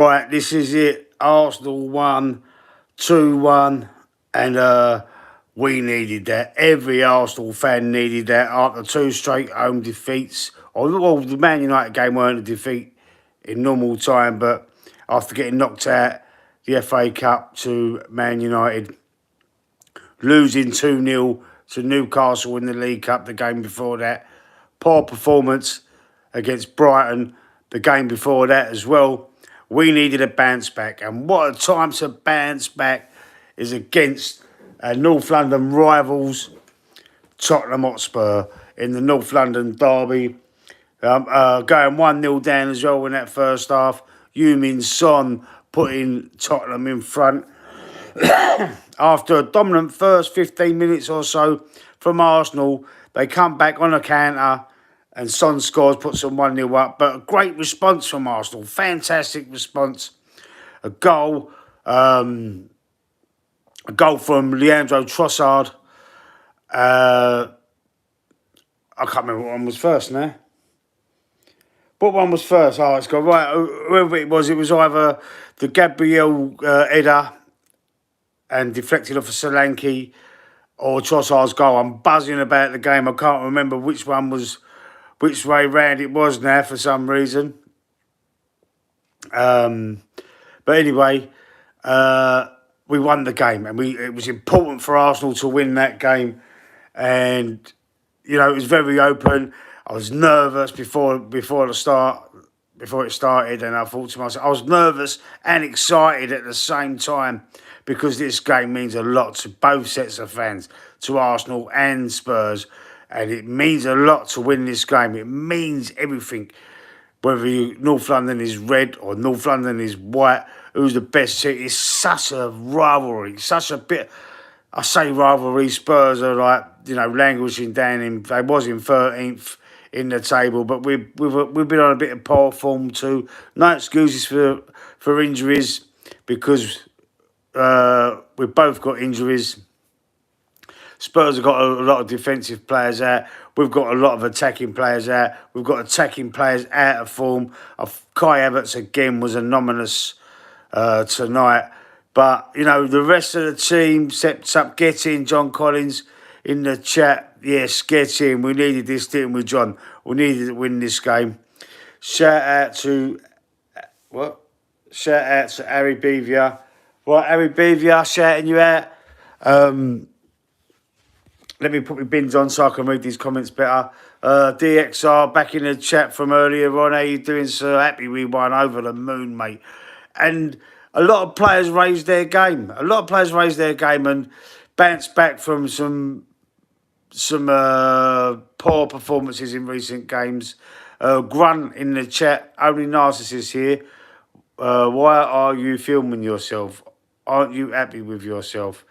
Right, this is it. Arsenal won 2-1, and we needed that. Every Arsenal fan needed that after two straight home defeats. Well, the Man United game weren't a defeat in normal time, but after getting knocked out the FA Cup to Man United, losing 2-0 to Newcastle in the League Cup the game before that, poor performance against Brighton the game before that as well. We needed a bounce back, and what a time to bounce back is against North London rivals Tottenham Hotspur in the North London derby. Going 1-0 down as well in that first half. Heung-min Son putting Tottenham in front. After a dominant first 15 minutes or so from Arsenal, they come back on a counter and Son scores, puts them 1-0 up. But a great response from Arsenal. Fantastic response. A goal from Leandro Trossard. I can't remember what one was first now. What one was first? Oh, it's got right. Whoever it was either the Gabriel header and deflected off of Solanke or Trossard's goal. I'm buzzing about the game. I can't remember which way round it was now for some reason. But anyway, we won the game, and it was important for Arsenal to win that game. And it was very open. I was nervous before it started, and I thought to myself, I was nervous and excited at the same time because this game means a lot to both sets of fans, to Arsenal and Spurs, and it means a lot to win this game. It means everything. Whether North London is red or North London is white, who's the best team? It's such a rivalry, such a bit. I say rivalry. Spurs are languishing down they was in 13th in the table, but we've been on a bit of poor form too. No excuses for injuries because we've both got injuries. Spurs have got a lot of defensive players out. We've got a lot of attacking players out. We've got attacking players out of form. Kai Havertz again was anomalous tonight. But, the rest of the team stepped up. Get in, John Collins in the chat. Yes, get in. We needed this, didn't we, John? We needed to win this game. Shout out to Harry Beavier. Right, Harry Beavier, shouting you out. Let me put my bins on so I can read these comments better. DXR back in the chat from earlier on. How you doing, sir? Happy we won, over the moon, mate. And a lot of players raised their game. And bounced back from some poor performances in recent games. Grunt in the chat. Only narcissists here. Why are you filming yourself? Aren't you happy with yourself?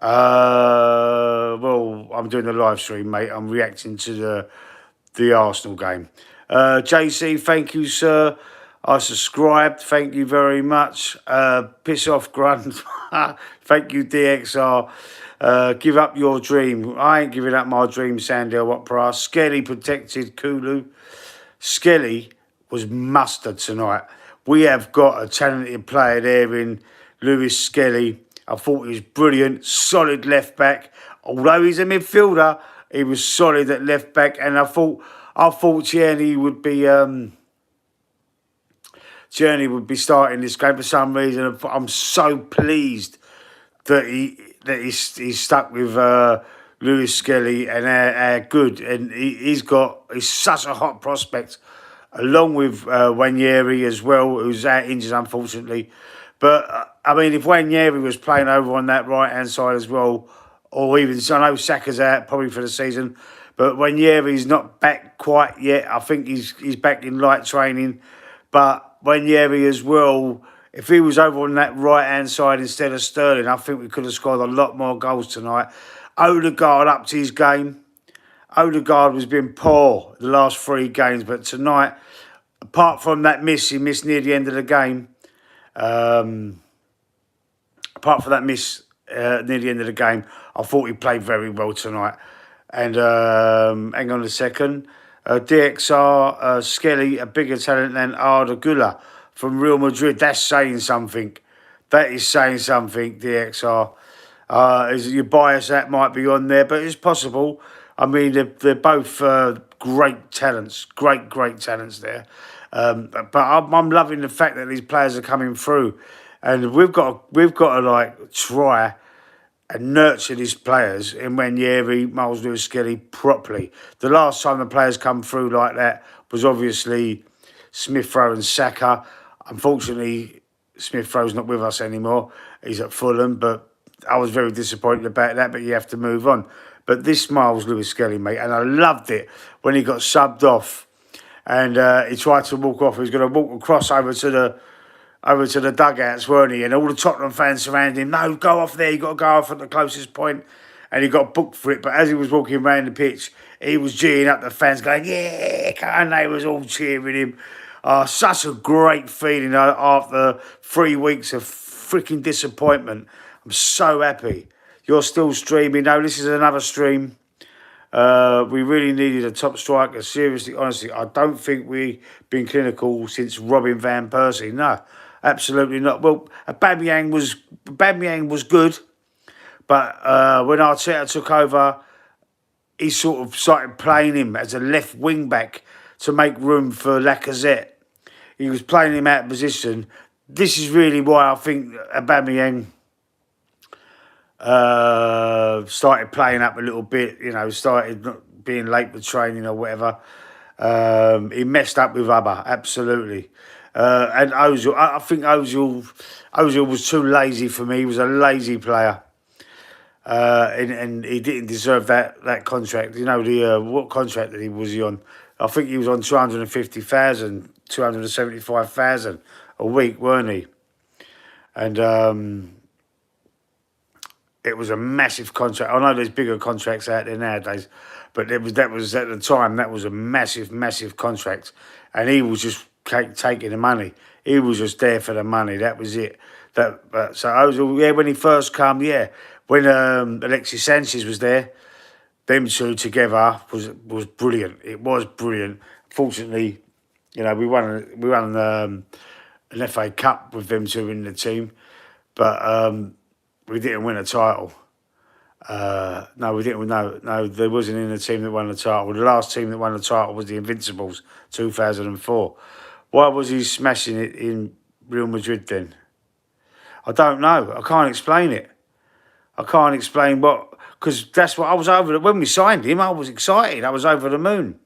Well, I'm doing a live stream, mate. I'm reacting to the Arsenal game. JC, thank you, sir. I subscribed. Thank you very much. Piss off, Grunt. Thank you, DXR. Give up your dream. I ain't giving up my dream, Sandel Opera. Skelly protected Kulu. Skelly was mustard tonight. We have got a talented player there in Lewis Skelly. I thought he was brilliant, solid left back. Although he's a midfielder, he was solid at left back, and I thought Tierney would be starting this game for some reason. I'm so pleased that he's stuck with Lewis Skelly and how good, and he's such a hot prospect, along with Wanyeri as well, who's out injured unfortunately. But if Wanyeri was playing over on that right-hand side as well, or even, I know Saka's out probably for the season, but Wanyeri's not back quite yet. I think he's back in light training. But Wanyeri as well, if he was over on that right-hand side instead of Sterling, I think we could have scored a lot more goals tonight. Odegaard upped his game. Odegaard was been poor the last 3 games, but tonight, apart from that miss, he missed near the end of the game. Apart from that miss near the end of the game, I thought he played very well tonight. And hang on a second. DXR, Skelly, a bigger talent than Arda Güler. from Real Madrid. That's saying something. That is saying something, DXR. Is your bias that might be on there, but it's possible. I mean, they're both great talents, great talents there. But I'm loving the fact that these players are coming through, and we've got to like try and nurture these players in Wanyeri, Miles Lewis Skelly properly. The last time the players come through like that was obviously Smith Rowe and Saka. Unfortunately, Smith Rowe's not with us anymore. He's at Fulham, but I was very disappointed about that, but you have to move on. But this Miles Lewis Skelly, mate, and I loved it when he got subbed off and he tried to walk off. He was going to walk across over to the dugouts, weren't he? And all the Tottenham fans surrounding him. No, go off there. You got to go off at the closest point. And he got booked for it. But as he was walking around the pitch, he was geeing up the fans, going, yeah, and they was all cheering him. Such a great feeling after 3 weeks of freaking disappointment. I'm so happy. You're still streaming. No, this is another stream. We really needed a top striker. Seriously, honestly, I don't think we've been clinical since Robin Van Persie. No, absolutely not. Well, Aubameyang was good, but when Arteta took over, he sort of started playing him as a left wing back to make room for Lacazette. He was playing him out of position. This is really why I think Aubameyang started playing up a little bit, started not being late with training or whatever. He messed up with Abba, absolutely. And Ozil, I think Ozil was too lazy for me. He was a lazy player. And he didn't deserve that contract. What contract that was he on? I think he was on 250,000, 275,000 a week, weren't he? And it was a massive contract. I know there's bigger contracts out there nowadays, but that was at the time, that was a massive contract. And he was just taking the money. He was just there for the money. That was it. So Ozil, yeah, when he first came, yeah. When Alexis Sanchez was there, them two together was brilliant. It was brilliant. Fortunately, we won an FA Cup with them two in the team, but we didn't win a title. No, we didn't. No, there wasn't in the team that won the title. The last team that won the title was the Invincibles, 2004. Why was he smashing it in Real Madrid then? I don't know. I can't explain it. I can't explain because that's what I was over. When we signed him, I was excited. I was over the moon.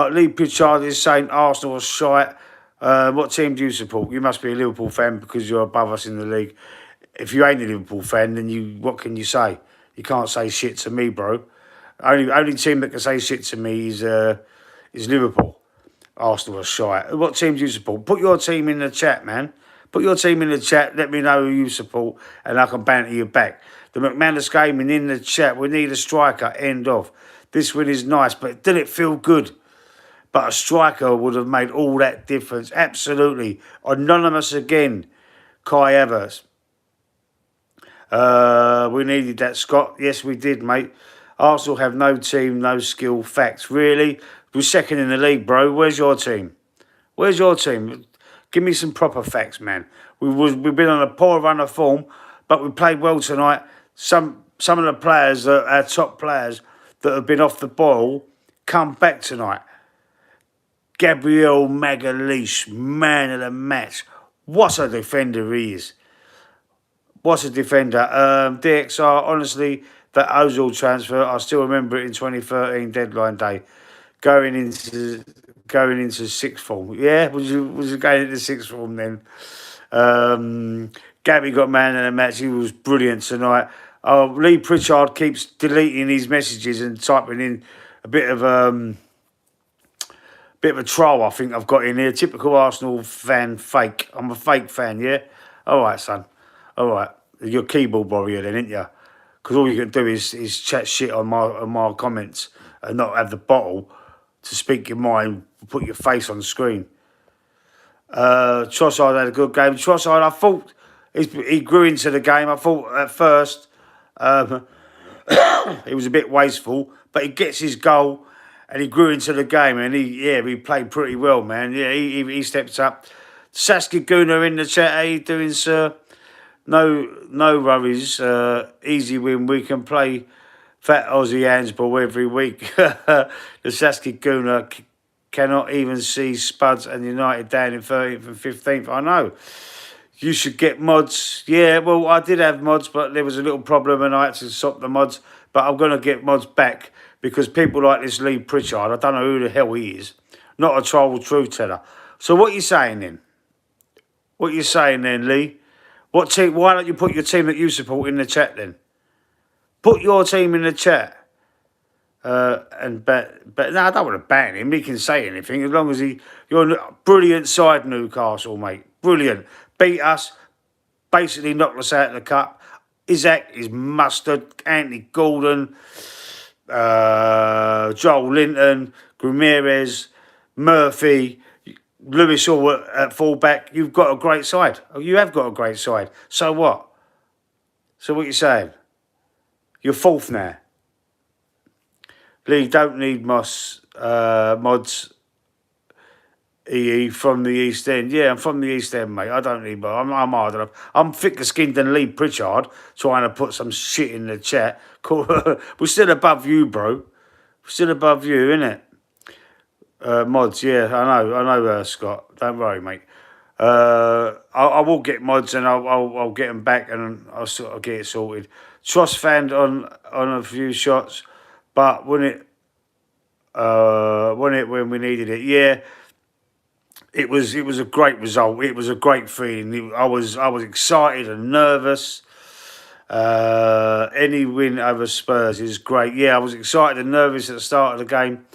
Lee Pritchard is saying Arsenal was shite. What team do you support? You must be a Liverpool fan because you're above us in the league. If you ain't a Liverpool fan, then what can you say? You can't say shit to me, bro. Only team that can say shit to me is Liverpool. Arsenal are shite. What team do you support? Put your team in the chat, man. Put your team in the chat. Let me know who you support, and I can banter you back. The McManus Gaming in the chat. We need a striker. End of. This win is nice, but did it feel good? But a striker would have made all that difference. Absolutely. Anonymous again. Kai Havertz. We needed that, Scott. Yes, we did, mate. Arsenal have no team, no skill. Facts. Really? We're second in the league, bro. Where's your team? Where's your team? Give me some proper facts, man. We've been on a poor run of form, but we played well tonight. Some of the players, our top players that have been off the ball, come back tonight. Gabriel Magalhaes, man of the match. What a defender he is. What a defender. DXR, honestly, that Ozil transfer, I still remember it in 2013 deadline day. Going into sixth form. Yeah, was you going into sixth form then? Gabby got man of the match. He was brilliant tonight. Lee Pritchard keeps deleting his messages and typing in a bit of a troll, I think I've got in here. Typical Arsenal fan fake. I'm a fake fan, yeah? All right, son. All right. You're a keyboard warrior then, ain't you? Because all you can do is chat shit on my comments and not have the bottle to speak your mind, put your face on the screen. Trossard had a good game. Trossard, I thought he grew into the game. I thought at first he was a bit wasteful, but he gets his goal and he grew into the game and he played pretty well, man. Yeah, he stepped up. Saskia Guna in the chat. How you doing, sir? No worries. Easy win. We can play fat Aussie handball every week. The Saskia Guna cannot even see Spuds and United down in 13th and 15th. I know. You should get mods. Yeah, well, I did have mods, but there was a little problem and I had to stop the mods. But I'm going to get mods back because people like this Lee Pritchard, I don't know who the hell he is. Not a tribal truth teller. So what you saying then? What you saying then, Lee? What team? Why don't you put your team that you support in the chat then? Put your team in the chat. But no, I don't want to ban him. He can say anything as long as you're a brilliant side, Newcastle, mate. Brilliant. Beat us, basically knocked us out of the cup. Isaac is mustard. Anthony Gordon, Joel Linton, Ramirez, Murphy, Lewis all at fullback. You've got a great side. You have got a great side. So what? So what you saying? You're fourth now. Lee, don't need mods. EE from the East End. Yeah, I'm from the East End, mate. I don't need mods. I'm hard enough. I'm thicker skinned than Lee Pritchard trying to put some shit in the chat. We're still above you, bro. We're still above you, innit? Mods, yeah, I know, Scott. Don't worry, mate. I will get mods and I'll get them back and I'll sort of get it sorted. Tross fanned on a few shots, but when we needed it, yeah, it was a great result. It was a great feeling. I was excited and nervous. Any win over Spurs is great. Yeah, I was excited and nervous at the start of the game,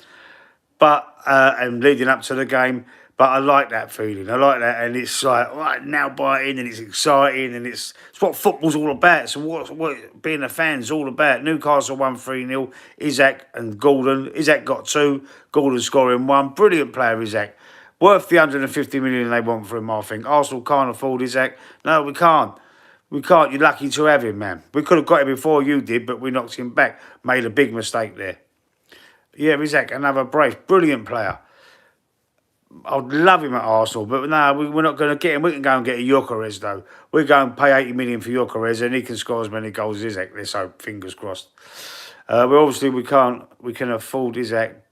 but and leading up to the game. But I like that feeling. I like that, and it's like right now biting, and it's exciting, and it's what football's all about. So what being a fan's all about. Newcastle won 3-0. Isaac and Gordon. Isaac got 2. Gordon scoring 1. Brilliant player, Isaac. Worth the 150 million they want for him, I think. Arsenal can't afford Isaac. No, we can't. We can't. You're lucky to have him, man. We could have got him before you did, but we knocked him back. Made a big mistake there. Yeah, Isaac, another brace. Brilliant player. I'd love him at Arsenal, but no, we're not going to get him. We can go and get a Gyökeres, though. We're going to pay 80 million for Gyökeres, and he can score as many goals as Isaac. Let's hope, fingers crossed. But obviously, we can afford Isaac.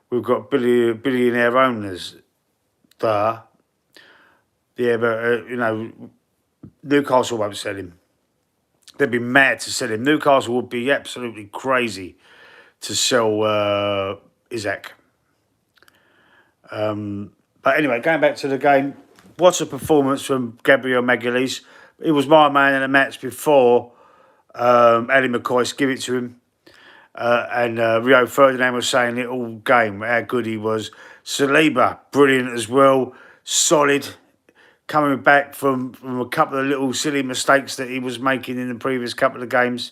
We've got billionaire owners. Yeah, but, Newcastle won't sell him. They'd be mad to sell him. Newcastle would be absolutely crazy to sell Isaac. But anyway, going back to the game, what a performance from Gabriel Magalhaes. He was my man in the match before Ali McCoy give it to him. And Rio Ferdinand was saying it all game, how good he was. Saliba, brilliant as well. Solid. Coming back from a couple of little silly mistakes that he was making in the previous couple of games.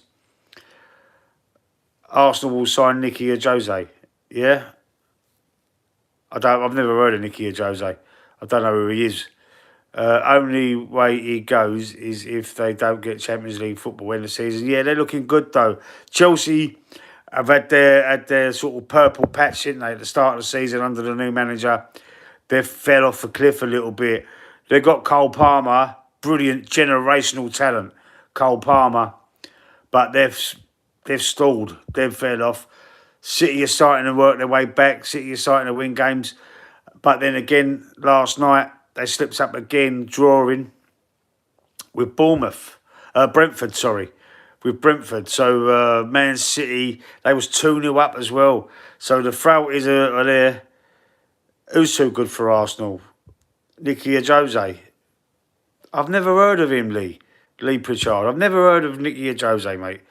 Arsenal will sign Nicky Ajose. Yeah? I've never heard of Nicky Ajose. I don't know who he is. Only way he goes is if they don't get Champions League football in the season. Yeah, they're looking good though. Chelsea have had their sort of purple patch, didn't they, at the start of the season under the new manager. They fell off the cliff a little bit. They got Cole Palmer, brilliant generational talent, Cole Palmer, but they've stalled. They've fell off. City are starting to work their way back. City are starting to win games. But then again, last night, they slipped up again, drawing with Brentford. With Brentford. So, Man City, they was 2-0 up as well. So the frailties are there. Who's too good for Arsenal? Nicky Ajose. I've never heard of him, Lee Pritchard. I've never heard of Nicky Ajose, mate.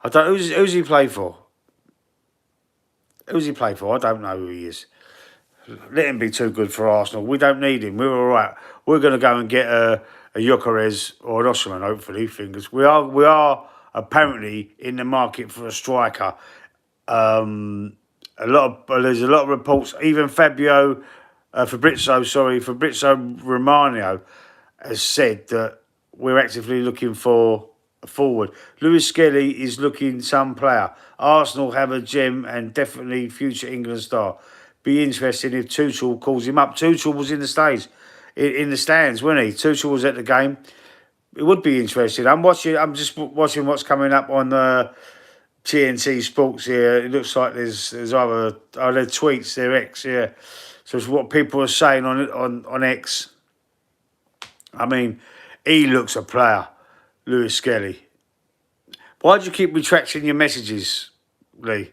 I don't. Who's he play for? Who's he play for? I don't know who he is. Let him be too good for Arsenal. We don't need him. We're all right. We're going to go and get a Gyökeres or an Osimhen, hopefully. Fingers. We are apparently in the market for a striker. There's a lot of reports. Even Fabrizio Romano has said that we're actively looking for a forward. Lewis Skelly is looking some player. Arsenal have a gem and definitely future England star. Be interesting if Tuchel calls him up. Tuchel was in the States. in the stands, wouldn't he? Tuchel was at the game. It would be interesting. I'm just watching what's coming up on TNT Sports here. It looks like there's either their tweets, their X, yeah. So it's what people are saying on X. I mean, he looks a player, Lewis Skelly. Why do you keep retracting your messages, Lee?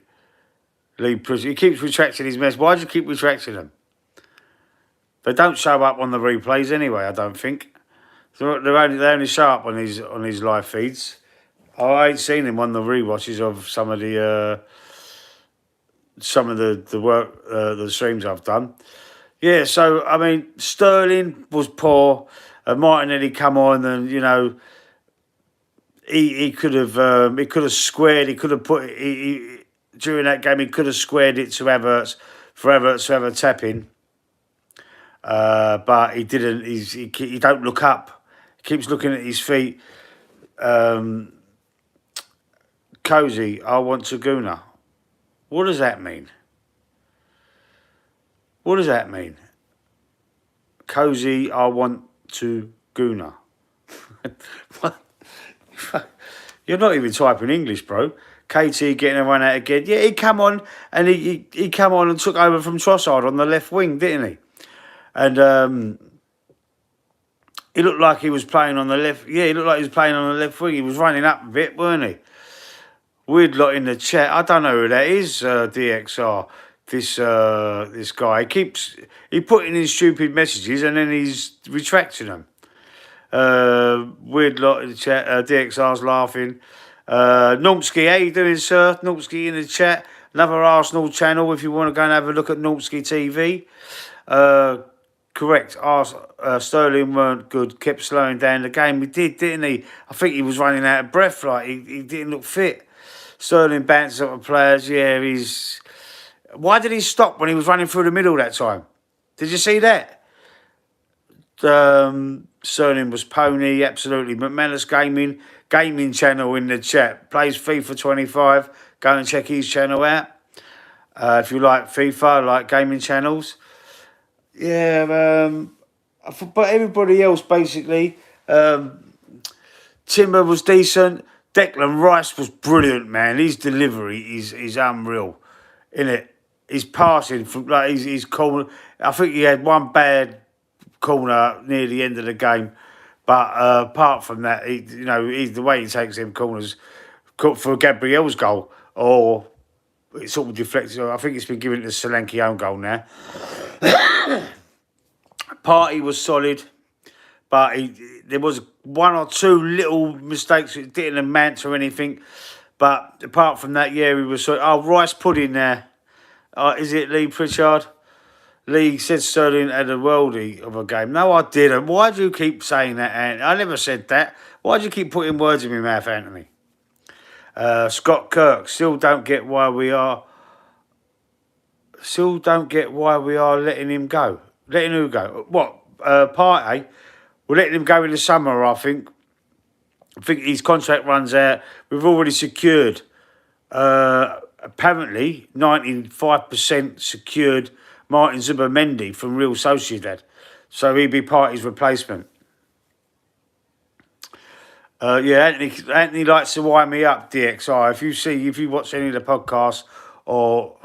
He keeps retracting his messages. Why do you keep retracting them? They don't show up on the replays anyway, I don't think. They only show up on his live feeds. I ain't seen him on the rewatches of some of the work, the streams I've done. Yeah, so I mean, Sterling was poor. Martinelli come on, and you know, he could have squared. He could have put during that game. He could have squared it to Havertz for Havertz to have a tap in. But he didn't. He don't look up. He keeps looking at his feet. Cozy, I want to Guna. What does that mean? What does that mean? Cozy, I want to Guna. What? You're not even typing English, bro. KT getting a run out again. Yeah, he come on and he come on and took over from Trossard on the left wing, didn't he? And he looked like he was playing on the left. Yeah, he looked like he was playing on the left wing. He was running up a bit, weren't he? Weird lot in the chat. I don't know who that is, DXR. This guy. He putting in stupid messages and then he's retracting them. Weird lot in the chat. DXR's laughing. Normsky, how you doing, sir? Normsky in the chat. Another Arsenal channel if you want to go and have a look at Normsky TV. Correct. Sterling weren't good. Kept slowing down the game. He did, didn't he? I think he was running out of breath. Like he didn't look fit. Sterling bounced up the players. Yeah, he's. Why did he stop when he was running through the middle that time? Did you see that? Sterling was pony, absolutely. McManus gaming channel in the chat. Plays FIFA 25. Go and check his channel out. If you like FIFA, like gaming channels. Yeah, but everybody else basically. Timber was decent. Declan Rice was brilliant, man. His delivery is unreal, isn't it? His passing from like his corner. I think he had one bad corner near the end of the game, but apart from that, the way he takes them corners for Gabriel's goal, or it sort of deflected. I think it's been given to Solanke own goal now. Party was solid, but there was one or two little mistakes. It didn't amount to anything. But apart from that, yeah, he was solid. Oh, rice pudding there. Is it Lee Pritchard? Lee said Sterling had a worldie of a game. No, I didn't. Why do you keep saying that, Anthony? I never said that. Why do you keep putting words in my mouth, Anthony? Scott Kirk, still don't get why we are letting him go. Letting who go? What? Partey? We're letting him go in the summer, I think. I think his contract runs out. We've already secured, apparently, 95% secured Martin Zubimendi from Real Sociedad. So he'd be Partey's replacement. Yeah, Anthony likes to wind me up, DXI. If you watch any of the podcasts or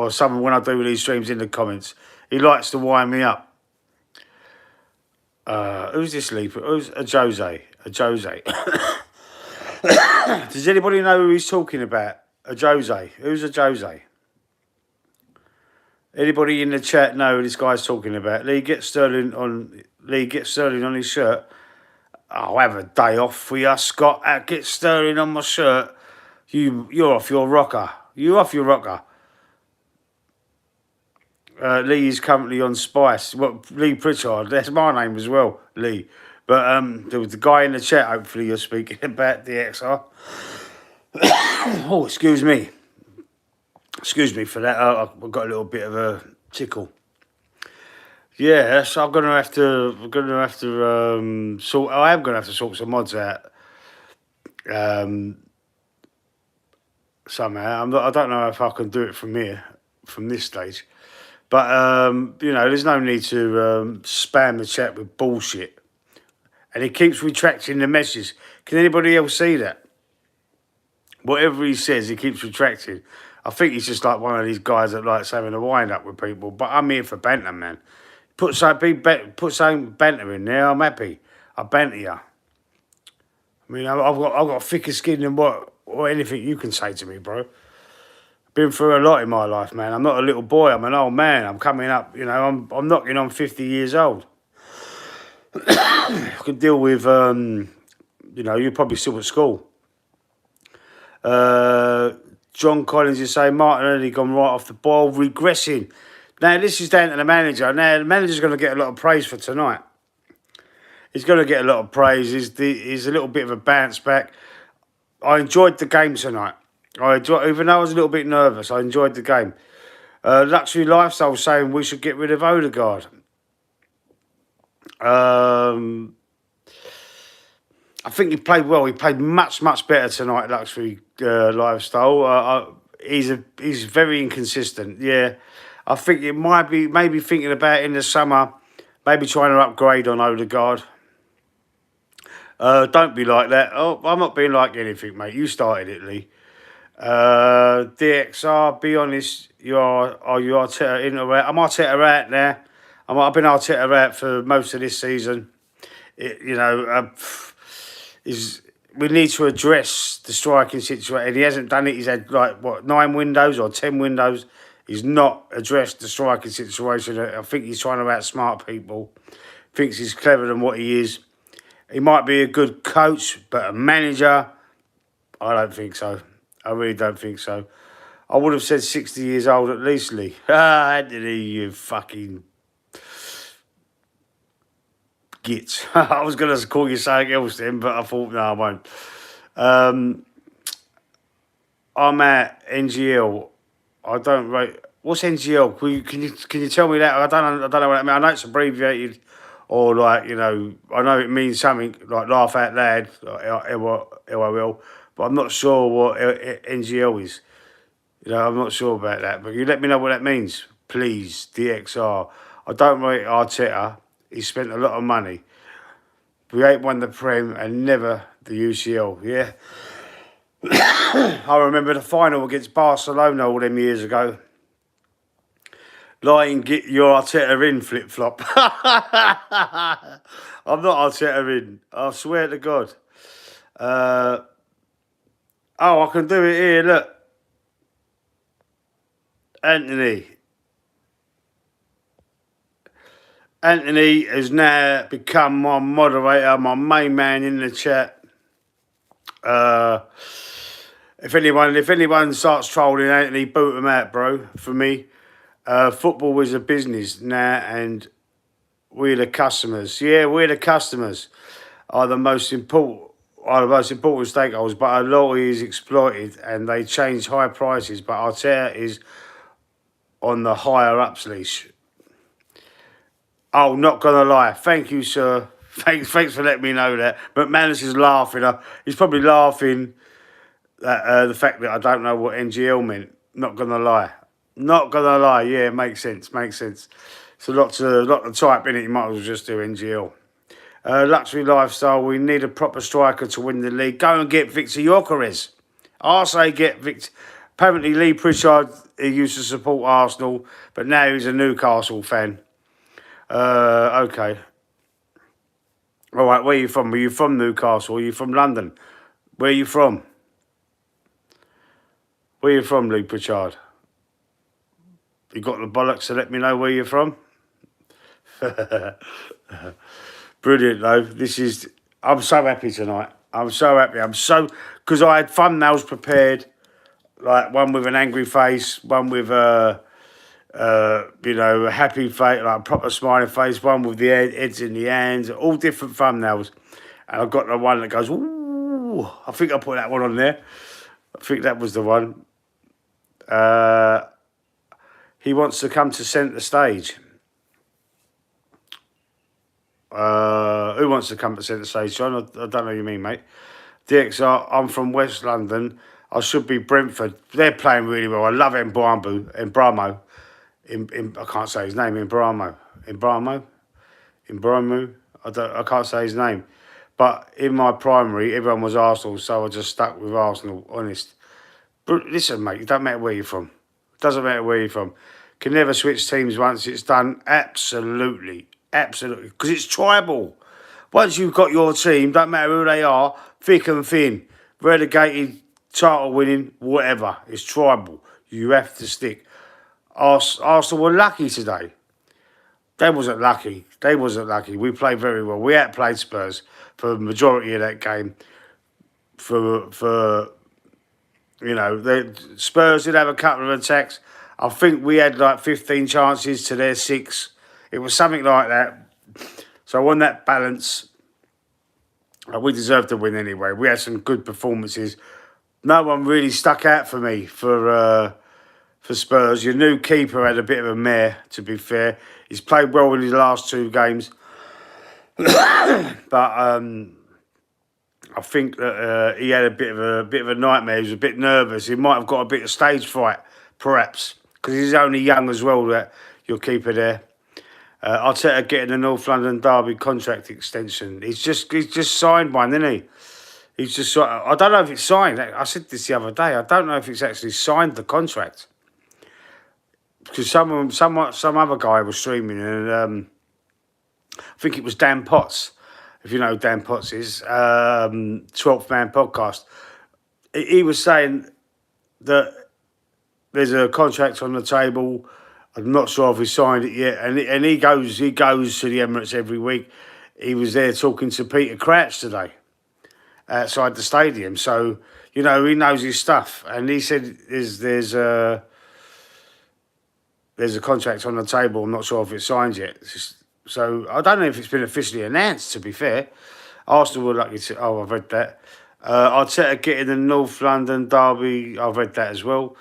someone when I do these streams in the comments, he likes to wind me up. Who's this leaper? Who's a Jose? A Jose. Does anybody know who he's talking about? A Jose. Who's a Jose? Anybody in the chat know who this guy's talking about? Lee, get Sterling on his shirt. I'll have a day off for you, Scott. Get Sterling on my shirt. You're off your rocker. You're off your rocker. Lee is currently on Spice. Lee Pritchard. That's my name as well, Lee. But there was the guy in the chat. Hopefully, you're speaking about the XR. Oh, excuse me. Excuse me for that. I've got a little bit of a tickle. Yeah, so I'm gonna have to. I am gonna have to sort some mods out. Somehow, I don't know if I can do it from here, from this stage. But, you know, there's no need to spam the chat with bullshit. And he keeps retracting the message. Can anybody else see that? Whatever he says, he keeps retracting. I think he's just like one of these guys that likes having a wind-up with people. But I'm here for banter, man. Put some banter in there, I'm happy. I banter you. I mean, I've got thicker skin than what or anything you can say to me, bro. Been through a lot in my life, man. I'm not a little boy. I'm an old man. I'm coming up. You know, I'm knocking on 50 years old. I could deal with. You know, you're probably still at school. John Collins is saying Martinelli gone right off the ball, regressing. Now this is down to the manager. Now the manager's going to get a lot of praise for tonight. He's going to get a lot of praise. He's a little bit of a bounce back. I enjoyed the game tonight. Even though I was a little bit nervous, I enjoyed the game. Luxury Lifestyle saying we should get rid of Odegaard. I think he played well. He played much better tonight. Luxury Lifestyle. He's very inconsistent. Yeah, I think it might be maybe thinking about in the summer, maybe trying to upgrade on Odegaard. Don't be like that. Oh, I'm not being like anything, mate. You started it, Lee. DXR, be honest, you are Arteta in or out? I'm Arteta out now. I've been Arteta out for most of this season. We need to address the striking situation. He hasn't done it. He's had like 9 windows or 10 windows. He's not addressed the striking situation. I think he's trying to outsmart people. Thinks he's cleverer than what he is. He might be a good coach, but a manager, I don't think so. I really don't think so. I would have said 60 years old at least, Lee. Anthony, you fucking git. I was going to call you something else then, but I thought, no, I won't. I'm at NGL. I don't rate. What's NGL? Can you tell me that? I don't know what that means. I know it's abbreviated, or like, you know, I know it means something like laugh out loud, like LOL, but I'm not sure what NGL is. You know, I'm not sure about that. But you let me know what that means, please. DXR. I don't rate Arteta. He spent a lot of money. We ain't won the Prem and never the UCL. Yeah. I remember the final against Barcelona all them years ago. Lying, get your Arteta in flip-flop. I'm not Arteta in. I swear to God. Oh, I can do it here, look. Anthony has now become my moderator, my main man in the chat. If anyone starts trolling Anthony, boot them out, bro. For me, football is a business now, and we're the customers. Yeah, we're the customers are the most important stakeholders, but our loyalty is exploited, and they change high prices. But Arteta is on the higher ups leash. Oh, not gonna lie. Thank you, sir. Thanks for letting me know that. But Manus is laughing. He's probably laughing at the fact that I don't know what NGL meant. Not gonna lie. Not gonna lie. Yeah, makes sense. It's a lot to type in it. You might as well just do NGL. Luxury Lifestyle. We need a proper striker to win the league. Go and get Victor Gyökeres. I say get Victor. Apparently, Lee Pritchard, he used to support Arsenal, but now he's a Newcastle fan. Okay. All right, where are you from? Are you from Newcastle? Are you from London? Where are you from? Where are you from, Lee Pritchard? You got the bollocks to let me know where you're from? Brilliant, though. I'm so happy tonight. I'm so happy. Because I had thumbnails prepared, like one with an angry face, one with a happy face, like a proper smiling face, one with the heads in the hands, all different thumbnails. And I've got the one that goes, ooh, I think I put that one on there. I think that was the one. He wants to come to centre stage. Who wants to come to centre stage, John? I don't know what you mean, mate. DXR, I'm from West London. I should be Brentford. They're playing really well. I love Mbramo. I can't say his name. Imbramo. I can't say his name. But in my primary, everyone was Arsenal, so I just stuck with Arsenal. Honest. But listen, mate, it doesn't matter where you're from. It doesn't matter where you're from. Can never switch teams once it's done. Absolutely, absolutely, because it's tribal. Once you've got your team, don't matter who they are, thick and thin, relegated, title winning, whatever. It's tribal. You have to stick. Arsenal were lucky today. They wasn't lucky. They wasn't lucky. We played very well. We outplayed Spurs for the majority of that game. For you know, the Spurs did have a couple of attacks. I think we had like 15 chances to their 6. It was something like that. So on that balance, we deserved to win anyway. We had some good performances. No one really stuck out for me for Spurs. Your new keeper had a bit of a mare, to be fair. He's played well in his last 2 games. But I think that he had a bit of a nightmare. He was a bit nervous. He might have got a bit of stage fright, perhaps, because he's only young as well. That your keeper there. Arteta getting the North London Derby contract extension. He's just signed one, isn't he? He's just. I don't know if it's signed. I said this the other day. I don't know if it's actually signed the contract, because some other guy was streaming, and I think it was Dan Potts. If you know who Dan Potts is, 12th Man podcast. He was saying that there's a contract on the table. I'm not sure if he signed it yet. And he goes to the Emirates every week. He was there talking to Peter Crouch today outside the stadium. So, you know, he knows his stuff. And he said there's a contract on the table. I'm not sure if it's signed yet. So I don't know if it's been officially announced, to be fair. Arsenal were lucky to... Oh, I've read that. Arteta getting the North London Derby. I've read that as well.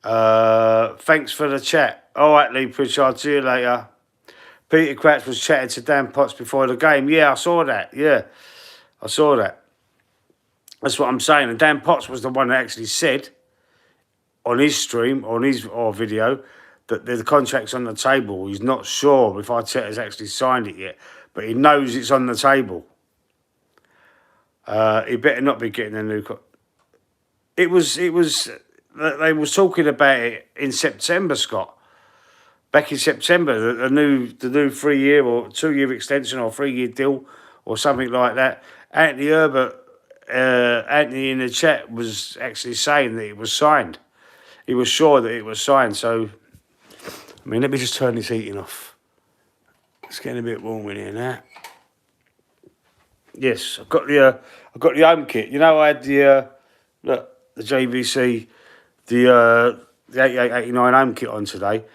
Thanks for the chat. All right, Lee Pritchard. See you later. Peter Crouch was chatting to Dan Potts before the game. Yeah, I saw that. Yeah, I saw that. That's what I'm saying. And Dan Potts was the one that actually said on his stream, on his video, that the contract's on the table. He's not sure if Arteta's actually signed it yet, but he knows it's on the table. He better not be getting a new... It was... They was talking about it in September, Scott. Back in September, the new 3-year or 2-year extension or 3-year deal or something like that. Anthony in the chat was actually saying that it was signed. He was sure that it was signed, so... I mean, let me just turn this heating off. It's getting a bit warm in here now. Yes, I've got the home kit. You know, I had the JVC, the 8889 home kit on today.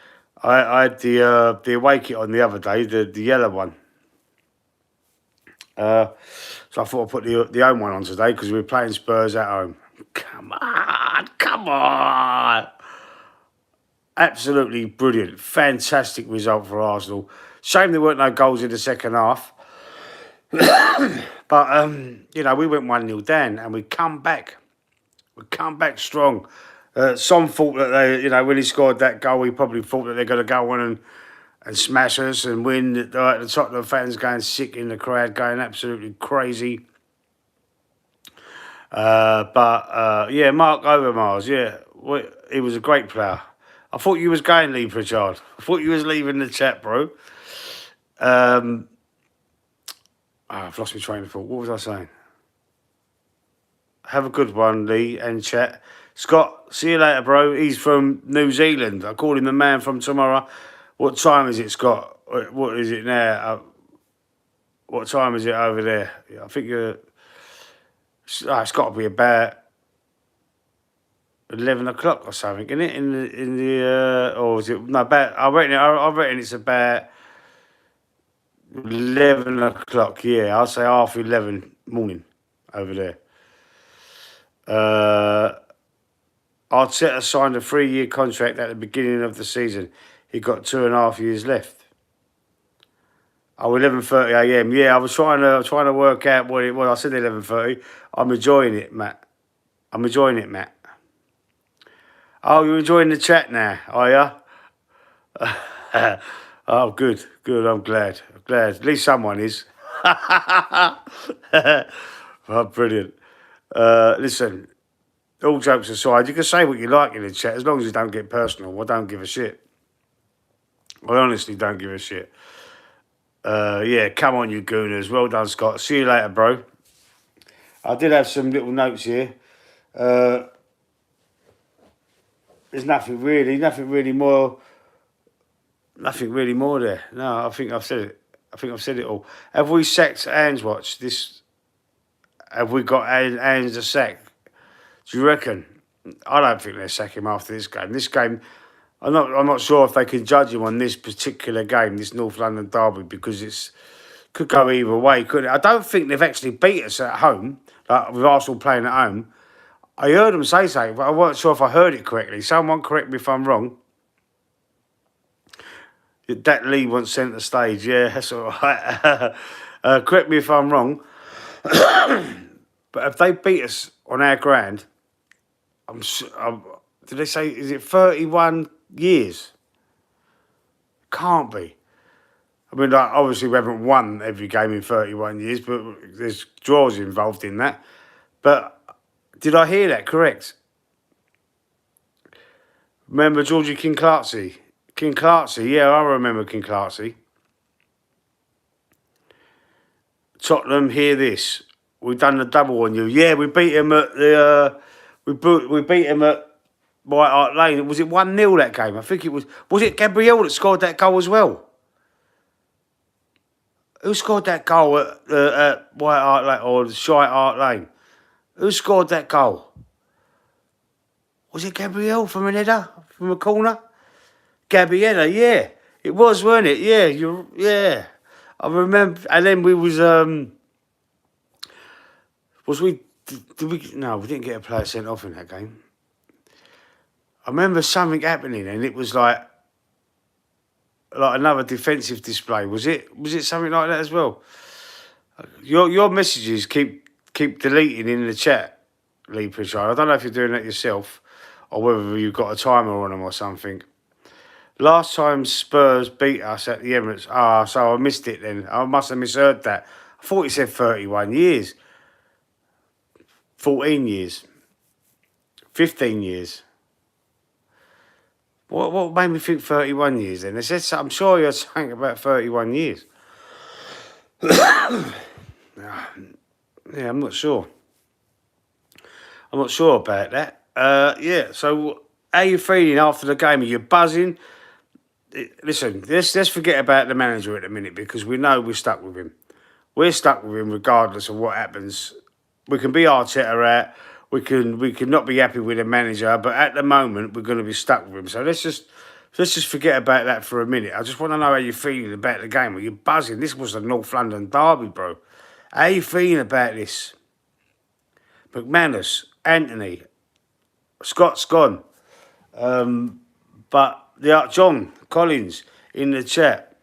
I had the away kit on the other day, the yellow one. So I thought I'd put the home one on today because we were playing Spurs at home. Come on. Absolutely brilliant. Fantastic result for Arsenal. Shame there weren't no goals in the second half. But, you know, we went 1-0 down and we come back. We come back strong. Some thought that they, you know, when he scored that goal, he probably thought that they're going to go on and smash us and win. The Tottenham fans going sick in the crowd, going absolutely crazy. Yeah, Mark Overmars, yeah, he was a great player. I thought you was going, Lee Pritchard. I thought you was leaving the chat, bro. I've lost my train of thought. What was I saying? Have a good one, Lee, and chat. Scott, see you later, bro. He's from New Zealand. I call him the man from tomorrow. What time is it, Scott? What is it now? What time is it over there? I think it's got to be about 11 o'clock or something, isn't it? In the or is it no? About I reckon it's about 11 o'clock. Yeah, I'll say half 11 morning over there. Arteta signed a 3-year contract at the beginning of the season. He got 2.5 years left. Oh, 11:30 a.m. Yeah, I was trying to work out what it was. I said 11:30. I'm enjoying it, Matt. Oh, you're enjoying the chat now, are you? Oh, good, good. I'm glad. I'm glad. At least someone is. Oh, brilliant. Listen, all jokes aside, you can say what you like in the chat as long as you don't get personal. I don't give a shit. I honestly don't give a shit. Yeah, come on, you gooners. Well done, Scott. See you later, bro. I did have some little notes here. Uh, there's nothing really more. Nothing really more there. No, I think I've said it. I think I've said it all. Have we sacked Anne's watch? Have we got Anne's a sack? Do you reckon? I don't think they'll sack him after this game. This game, I'm not sure if they can judge him on this particular game, this North London derby, because it's could go either way, couldn't it? I don't think they've actually beat us at home, like with Arsenal playing at home. I heard them say something, but I wasn't sure if I heard it correctly. Someone correct me if I'm wrong. That Lee wants centre stage. Yeah, that's all right. Correct me if I'm wrong. But if they beat us on our ground, did they say, is it 31 years? Can't be. I mean, like, obviously we haven't won every game in 31 years, but there's draws involved in that. But did I hear that correct? Remember Georgie King-Clarksey? King-Clarksey, yeah, I remember King-Clarksey. Tottenham, hear this. We've done the double on you. Yeah, we beat him at the... we beat him at White Hart Lane. Was it 1-0 that game? I think it was... Was it Gabriel that scored that goal as well? Who scored that goal at White Hart Lane or Shite Hart Lane? Who scored that goal? Was it Gabriel from an header? From a corner? Gabriella, yeah. It was, weren't it? Yeah, yeah. I remember. And then we was we... Did we... No, we didn't get a player sent off in that game. I remember something happening and it was like another defensive display. Was it something like that as well? Your messages keep deleting in the chat, Lee Pritchard. I don't know if you're doing that yourself or whether you've got a timer on them or something. Last time Spurs beat us at the Emirates. So I missed it then. I must have misheard that. I thought he said 31 years. 14 years. 15 years. What made me think 31 years then? They said, I'm sure you're saying about 31 years. Yeah, I'm not sure. I'm not sure about that. Yeah, so how are you feeling after the game? Are you buzzing? Listen, let's forget about the manager at the minute because we know we're stuck with him. We're stuck with him regardless of what happens. We can be Arteta out. We can not be happy with the manager, but at the moment we're going to be stuck with him. So let's just forget about that for a minute. I just want to know how you're feeling about the game. Are you buzzing? This was the North London derby, bro. How are you feeling about this? McManus, Anthony, Scott's gone. But John Collins in the chat.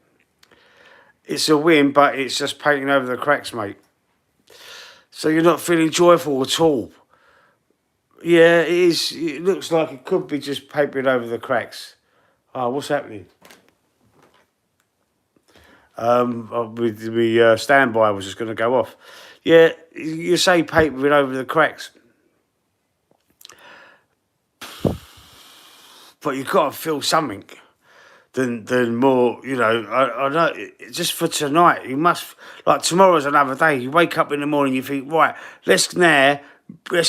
It's a win, but it's just painting over the cracks, mate. So you're not feeling joyful at all. Yeah, it is. It looks like it could be just papering over the cracks. Oh, what's happening? The standby was just going to go off. Yeah, you say papering over the cracks. But you've got to feel something than more, you know. I know, just for tonight, you must, like tomorrow's another day. You wake up in the morning, you think, right, let's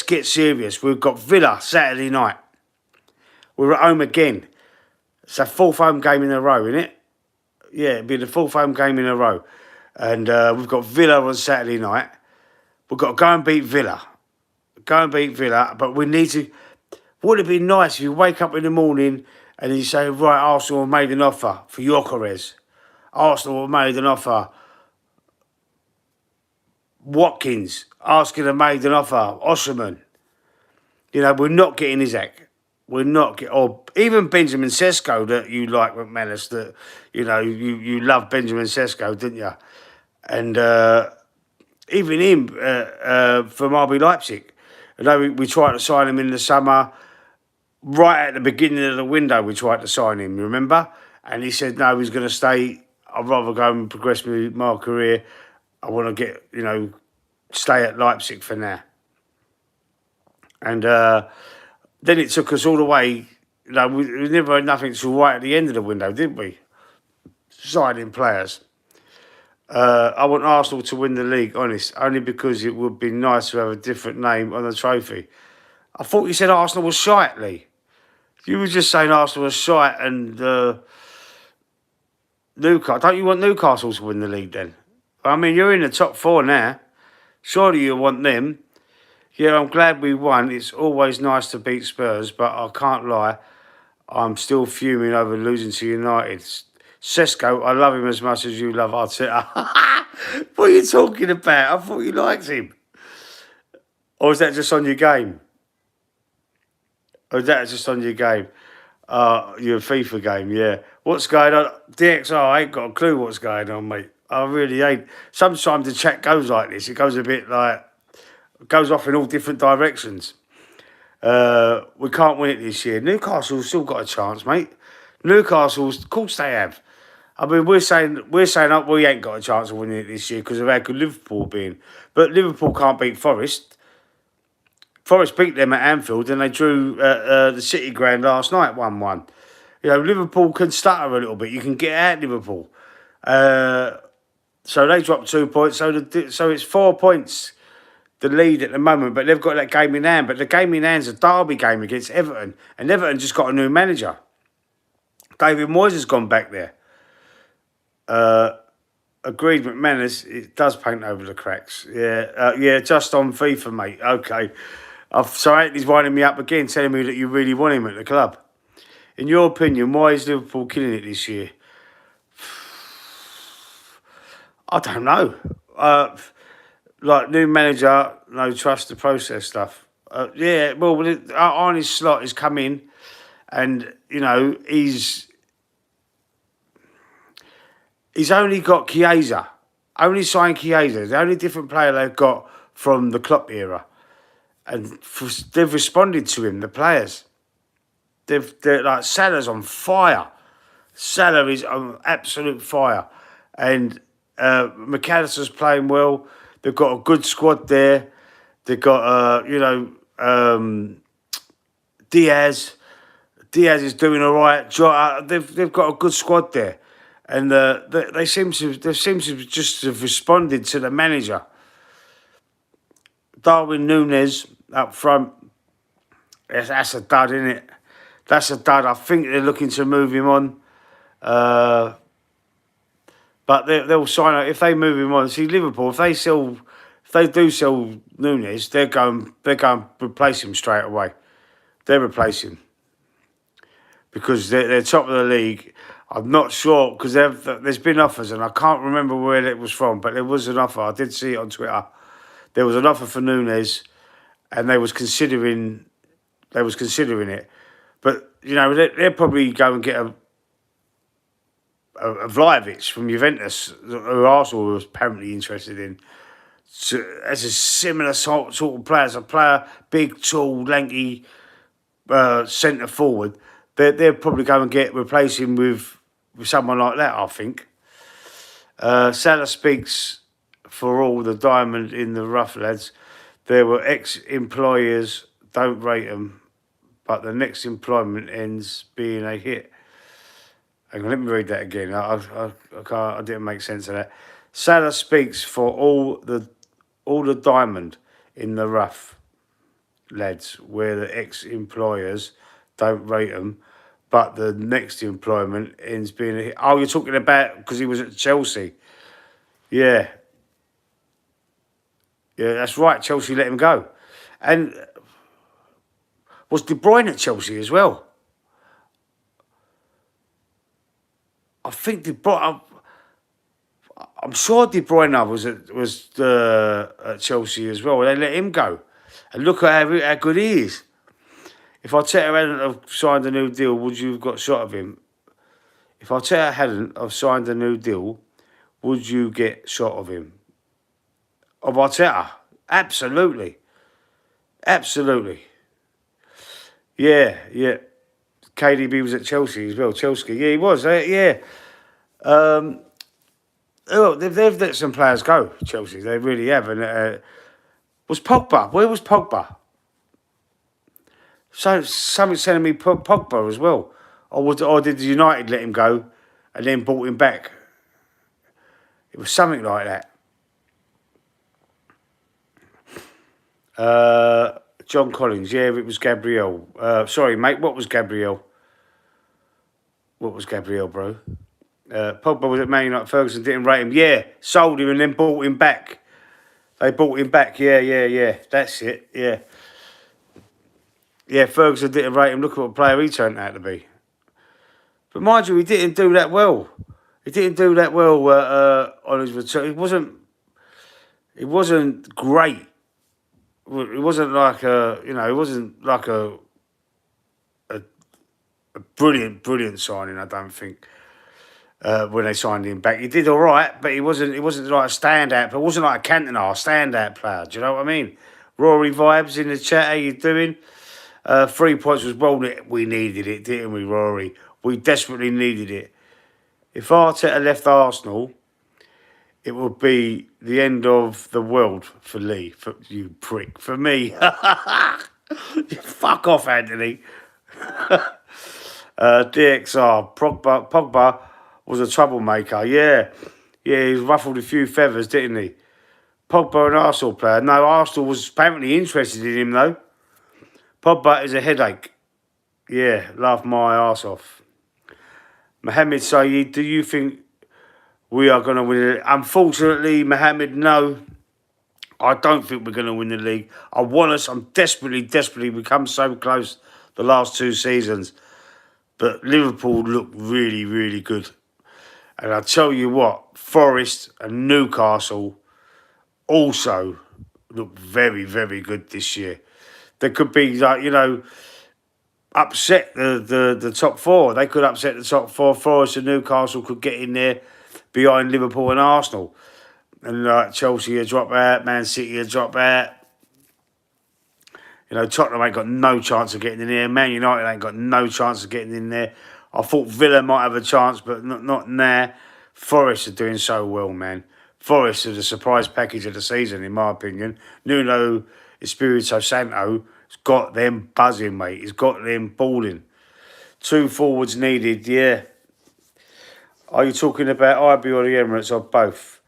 get serious. We've got Villa Saturday night. We're at home again. It's a fourth home game in a row, isn't it? Yeah, it'll be the fourth home game in a row. And we've got Villa on Saturday night. We've got to go and beat Villa. But we need to... Would it be nice if you wake up in the morning and you say, right, Arsenal have made an offer for Gyökeres. Arsenal have made an offer. Watkins, Arsenal have made an offer. Osherman. You know, we're not getting Isaac. We're not getting... Or even Benjamin Sesko that you like, McManus, that, you know, you love Benjamin Sesko, didn't you? And even him from RB Leipzig. I know we tried to sign him in the summer. Right at the beginning of the window, we tried to sign him, remember? And he said, no, he's going to stay. I'd rather go and progress my career. I want to get, stay at Leipzig for now. And then it took us all the way. We never had nothing till right at the end of the window, did we? Signing players. I want Arsenal to win the league, honest, only because it would be nice to have a different name on the trophy. I thought you said Arsenal was shite, Lee. You were just saying Arsenal was shite and Newcastle. Don't you want Newcastle to win the league then? I mean, you're in the top 4 now. Surely you want them. Yeah, I'm glad we won. It's always nice to beat Spurs, but I can't lie. I'm still fuming over losing to United. Sesko, I love him as much as you love Arteta. What are you talking about? I thought you liked him. Or is that just on your game? Or is that just on your game? Your FIFA game, yeah. What's going on? DXR, I ain't got a clue what's going on, mate. I really ain't. Sometimes the chat goes like this. It goes a bit like, goes off in all different directions. We can't win it this year. Newcastle's still got a chance, mate. Newcastle's, of course they have. I mean, we're saying oh, we ain't got a chance of winning it this year because of how good Liverpool been. But Liverpool can't beat Forest. Forest beat them at Anfield and they drew the City ground last night, 1-1. Liverpool can stutter a little bit. You can get at Liverpool. So they dropped 2 points. So it's 4 points, the lead at the moment. But they've got that game in hand. But the game in hand's a derby game against Everton. And Everton just got a new manager. David Moyes has gone back there. Agreed, McManus, it does paint over the cracks. Yeah, just on FIFA, mate. Okay. So Anthony's winding me up again, telling me that you really want him at the club. In your opinion, why is Liverpool killing it this year? I don't know. New manager, no trust the process stuff. Arne Slot has come in and, he's only got Chiesa. Only signed Chiesa. The only different player they've got from the Klopp era. And they've responded to him, the players. They're like, Salah's on fire. Salah is on absolute fire. And McAllister's playing well. They've got a good squad there. They've got, Diaz. Diaz is doing all right. They've got a good squad there. And they seem to just have responded to the manager. Darwin Núñez up front. That's a dud, isn't it? That's a dud. I think they're looking to move him on. But they'll sign out if they move him on. See, Liverpool, if they do sell Núñez, they're going to replace him straight away. They'll replace him because they're top of the league. I'm not sure because there's been offers and I can't remember where it was from, but there was an offer. I did see it on Twitter. There was an offer for Núñez, and they was considering it. But they'll probably go and get a Vlahovic from Juventus, who Arsenal was apparently interested in. So, as a similar sort of player, as a player, big, tall, lanky, centre forward, they'll probably go and replace him with someone like that, I think. Salah speaks for all the diamond in the rough, lads. There were ex-employers, don't rate them, but the next employment ends being a hit. Hang on, let me read that again. I didn't make sense of that. Salah speaks for all the diamond in the rough, lads, where the ex-employers don't rate them, but the next employment ends being a hit. Oh, you're talking about because he was at Chelsea. Yeah. Yeah, that's right. Chelsea let him go. And was De Bruyne at Chelsea as well? I think I'm sure De Bruyne was at Chelsea as well. They let him go. And look at how good he is. If Arteta hadn't have signed a new deal, would you have got shot of him? If Arteta hadn't have signed a new deal, would you get shot of him? Of Arteta? Absolutely. Absolutely. Yeah. KDB was at Chelsea as well. Chelsea, yeah, he was. Yeah. Oh, they've let some players go, Chelsea. They really have. And was Pogba? Where was Pogba? So something's telling me Pogba as well. Or did United let him go and then brought him back? It was something like that. John Collins, yeah, it was Gabriel. Sorry, mate, what was Gabriel? What was Gabriel, bro? Pogba was at Man United. Ferguson didn't rate him. Yeah, sold him and then bought him back. They bought him back. Yeah. That's it. Yeah. Yeah, Ferguson didn't rate him. Look at what player he turned out to be. But mind you, he didn't do that well. He didn't do that well on his return. It wasn't great. It wasn't like it wasn't like a brilliant signing. I don't think when they signed him back, he did all right, but he wasn't like a standout. But it wasn't like a Cantona standout player. Do you know what I mean? Rory vibes in the chat. How you doing? 3 points was well. We needed it, didn't we, Rory? We desperately needed it. If Arteta left Arsenal, it would be the end of the world for Lee. For you prick. For me. Fuck off, Anthony. DXR. Pogba was a troublemaker. Yeah, he's ruffled a few feathers, didn't he? Pogba, an Arsenal player. No, Arsenal was apparently interested in him, though. Pogba is a headache. Yeah, laugh my arse off. Mohamed Saeed, do you think we are going to win it? Unfortunately, Mohamed, no. I don't think we're going to win the league. I want us. I'm desperately become so close the last 2 seasons. But Liverpool look really good. And I tell you what, Forest and Newcastle also look very good this year. They could be like, upset the top 4. They could upset the top 4. Forest and Newcastle could get in there behind Liverpool and Arsenal. And Chelsea will drop out, Man City will drop out. Tottenham ain't got no chance of getting in there. Man United ain't got no chance of getting in there. I thought Villa might have a chance, but not now. Forest are doing so well, man. Forest are the surprise package of the season, in my opinion. Nuno Espirito Santo has got them buzzing, mate. He's got them balling. 2 forwards needed, yeah. Are you talking about IB or the Emirates or both?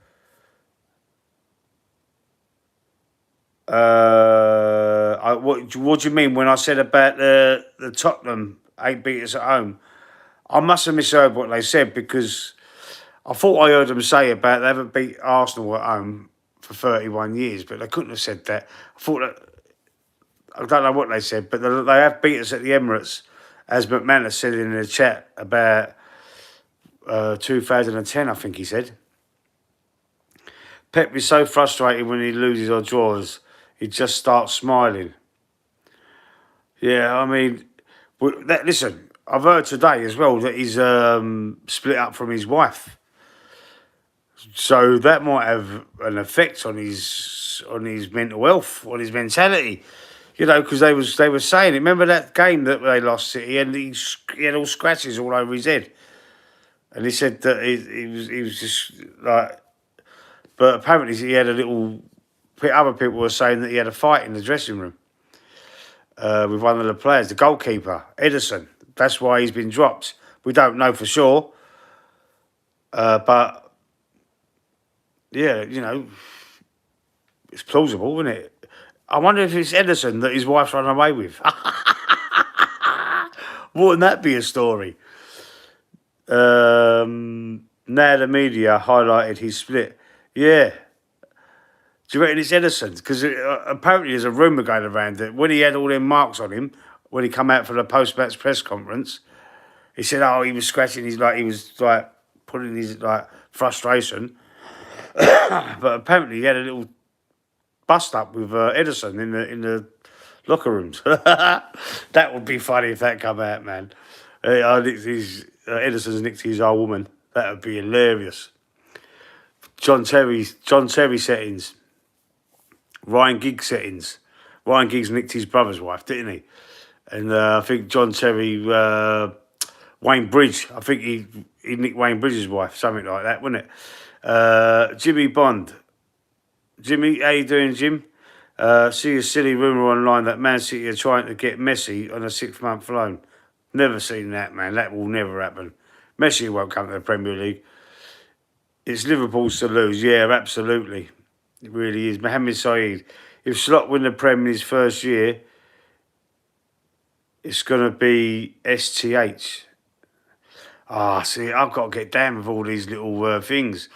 What do you mean when I said about the Tottenham 8 beat us at home? I must have misheard what they said because I thought I heard them say about they haven't beat Arsenal at home for 31 years, but they couldn't have said that. I don't know what they said, but they have beat us at the Emirates, as McManus said in the chat about 2010, I think he said. Pep is so frustrated when he loses or draws, he just starts smiling. Yeah, I mean, listen, I've heard today as well that he's split up from his wife. So that might have an effect on his mental health, on his mentality. Because they were saying it. Remember that game that they lost City, and he had all scratches all over his head, and he said that he was just like. But apparently he had a little. Other people were saying that he had a fight in the dressing room with one of the players, the goalkeeper, Edison. That's why he's been dropped. We don't know for sure, but. Yeah, it's plausible, isn't it? I wonder if it's Edison that his wife's run away with. Wouldn't that be a story? Now the media highlighted his split. Yeah. Do you reckon it's Edison? Because apparently there's a rumour going around that when he had all them marks on him, when he come out for the post-match press conference, he said, he was scratching he was putting his frustration. But apparently he had a little bust up with Edison in the locker rooms. That would be funny if that come out, man. Edison's nicked his old woman. That would be hilarious. John Terry settings. Ryan Giggs settings. Ryan Giggs nicked his brother's wife, didn't he? And I think John Terry, Wayne Bridge, I think he nicked Wayne Bridge's wife, something like that, wasn't it? Jimmy Bond. Jimmy, how you doing, Jim? See a silly rumour online that Man City are trying to get Messi on a 6-month loan. Never seen that, man. That will never happen. Messi won't come to the Premier League. It's Liverpool's to lose. Yeah, absolutely. It really is. Mohamed Saeed. If Slot win the Prem in his first year, it's going to be STH. See, I've got to get down with all these little things.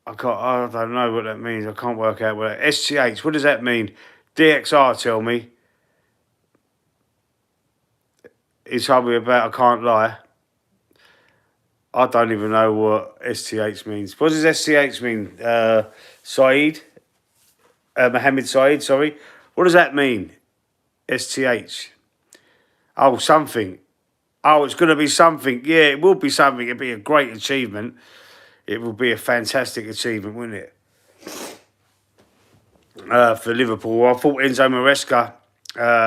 I don't know what that means. I can't work out what STH. What does that mean? DXR tell me. He told me about I can't lie. I don't even know what STH means. What does STH mean? Saeed? Mohammed Saeed, sorry. What does that mean? STH. Oh, something. Oh, it's going to be something. Yeah, it will be something. It'll be a great achievement. It will be a fantastic achievement, wouldn't it? For Liverpool. I thought Enzo Maresca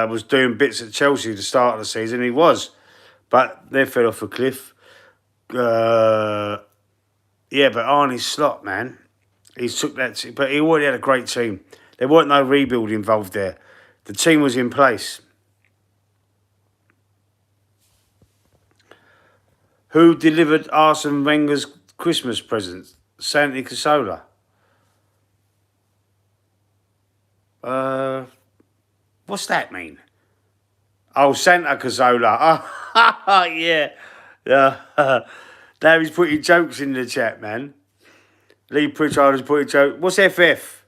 was doing bits at Chelsea at the start of the season. He was. But they fell off a cliff. Yeah, but Arne Slot, man. He took that... But he already had a great team. There weren't no rebuild involved there. The team was in place. Who delivered Arsene Wenger's Christmas present? Santi Cazorla. What's that mean? Oh, Santa Cazorla. Oh, yeah. Now he's putting jokes in the chat, man. Lee Pritchard has put a joke. What's FF?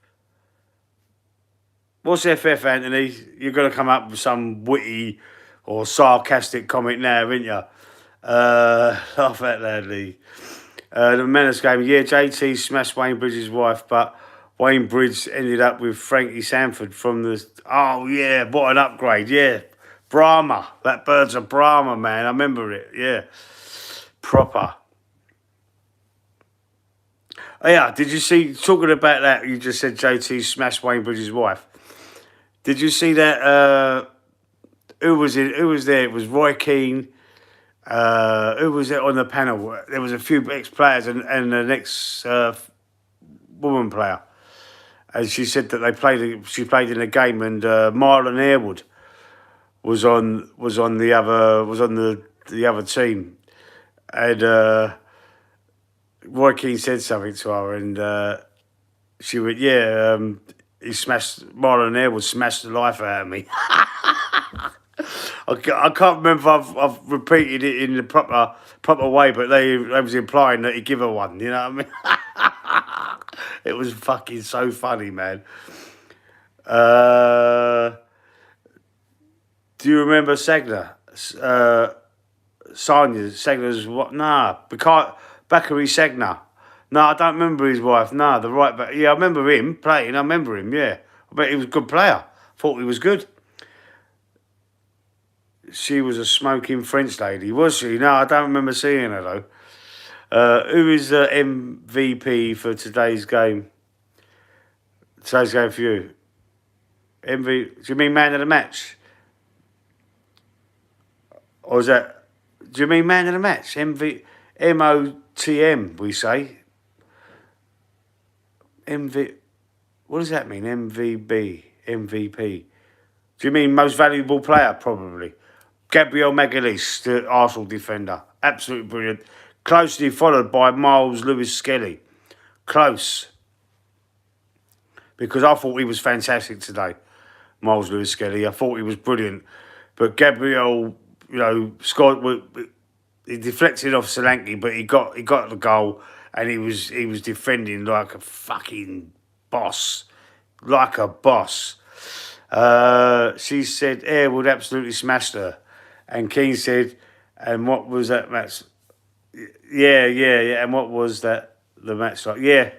What's FF, Anthony? You're going to come up with some witty or sarcastic comment now, aren't you? Laugh at that, Lee. The Menace game. Yeah, JT smashed Wayne Bridge's wife, but Wayne Bridge ended up with Frankie Sanford from the... Oh, yeah, what an upgrade. Yeah, Brahma. That bird's a Brahma, man. I remember it. Yeah, proper. Oh, yeah, did you see... Talking about that, you just said JT smashed Wayne Bridge's wife. Did you see that... Who was there? It was Roy Keane. Who was it on the panel? There was a few ex-players and an ex-woman player. And she said that she played in a game, and Marlon Harewood was on the other team, and Roy Keane said something to her, and she went, "Yeah, Marlon Harewood smashed the life out of me." I can't remember if I've repeated it in the proper way, but they was implying that he'd give her one. You know what I mean? It was fucking so funny, man. Do you remember Sagna? Sagna's what? Nah, Bakary Sagna. No, I don't remember his wife. No, the right back. Yeah, I remember him playing. I remember him. Yeah, I bet he was a good player. Thought he was good. She was a smoking French lady, was she? No, I don't remember seeing her though. Who is the MVP for today's game? Today's game for you. Do you mean man of the match? Or is that... Do you mean man of the match? MOTM, we say. What does that mean? MVP. Do you mean most valuable player? Probably. Gabriel Magalhaes, the Arsenal defender. Absolutely brilliant. Closely followed by Miles Lewis-Skelly. Close. Because I thought he was fantastic today, Miles Lewis-Skelly. I thought he was brilliant. But Gabriel, scored. He deflected off Solanke, but he got the goal, and he was defending like a fucking boss. Like a boss. She said Harewood absolutely smashed her. And Keane said, and what was that match? Yeah. And what was the match like? Yeah.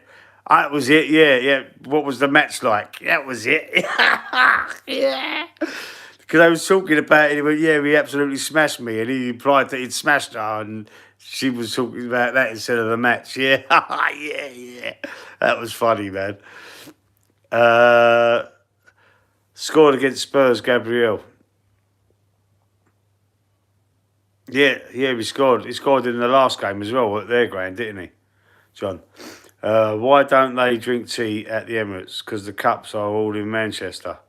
That was it, yeah. What was the match like? That was it. Yeah. Because I was talking about it, he went, yeah, he absolutely smashed me. And he implied that he'd smashed her, and she was talking about that instead of the match. Yeah. Yeah. That was funny, man. Scored against Spurs, Gabriel. Yeah, he scored. He scored in the last game as well at their ground, didn't he, John? Why don't they drink tea at the Emirates? Because the cups are all in Manchester.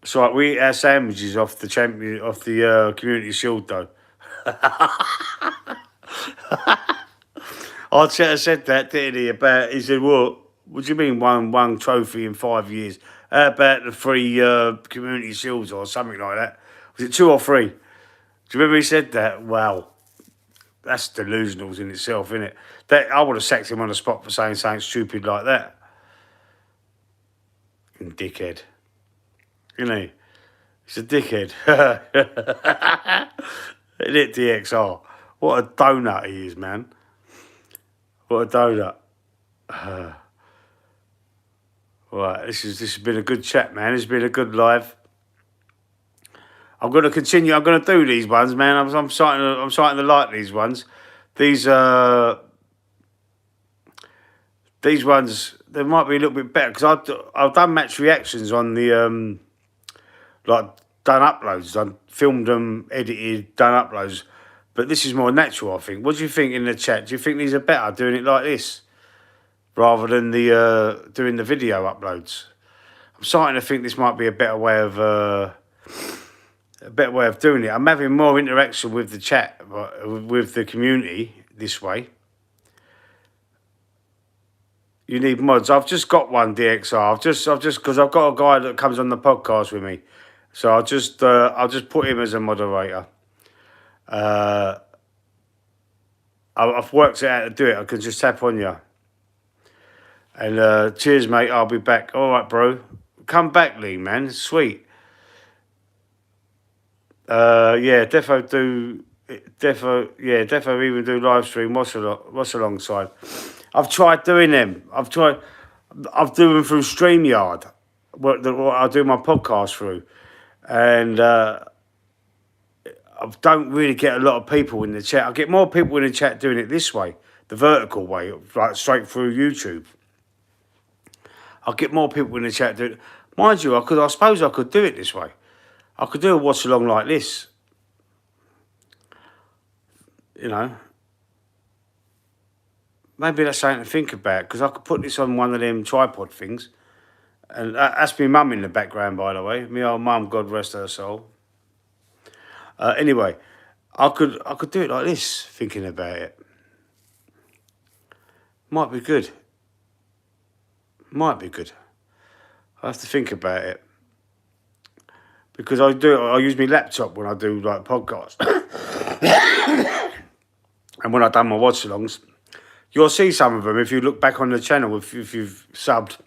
So like, we eat our sandwiches off the Community Shield though. Arteta said that, didn't he? He said, what do you mean one trophy in 5 years? How about the 3 Community Shields or something like that? Was it 2 or 3? Do you remember he said that? Wow. That's delusional in itself, isn't it? I would have sacked him on the spot for saying something stupid like that. Dickhead. Isn't he? He's a dickhead. Isn't it, DXR? What a donut he is, man. What a donut. Right, this has been a good chat, man. It's been a good live. I'm going to continue. I'm going to do these ones, man. I'm starting to like these ones. These ones, they might be a little bit better because I've done match reactions on the done uploads. I filmed them, edited, done uploads. But this is more natural, I think. What do you think in the chat? Do you think these are better doing it like this rather than the doing the video uploads? I'm starting to think this might be a better way of doing it. I'm having more interaction with the chat, with the community this way. You need mods. I've just got one, DXR. I've just because I've got a guy that comes on the podcast with me, so I'll just put him as a moderator. I've worked it out to do it. I can just tap on you. And cheers, mate. I'll be back. All right, bro. Come back, Lee, man. Sweet. Yeah, defo even do live stream. What's alongside? I've tried doing them. I've doing them through StreamYard. What I do my podcast through, and I don't really get a lot of people in the chat. I get more people in the chat doing it this way, the vertical way, like straight through YouTube. I'll get more people in the chat doing it. Mind you, I suppose I could do it this way. I could do a watch along like this. You know. Maybe that's something to think about, because I could put this on one of them tripod things. And that's my mum in the background, by the way. My old mum, God rest her soul. Anyway, I could do it like this, thinking about it. Might be good. Might be good. I have to think about it. Because I use my laptop when I do like podcasts. And when I've done my watch alongs, you'll see some of them if you look back on the channel, if you've subbed.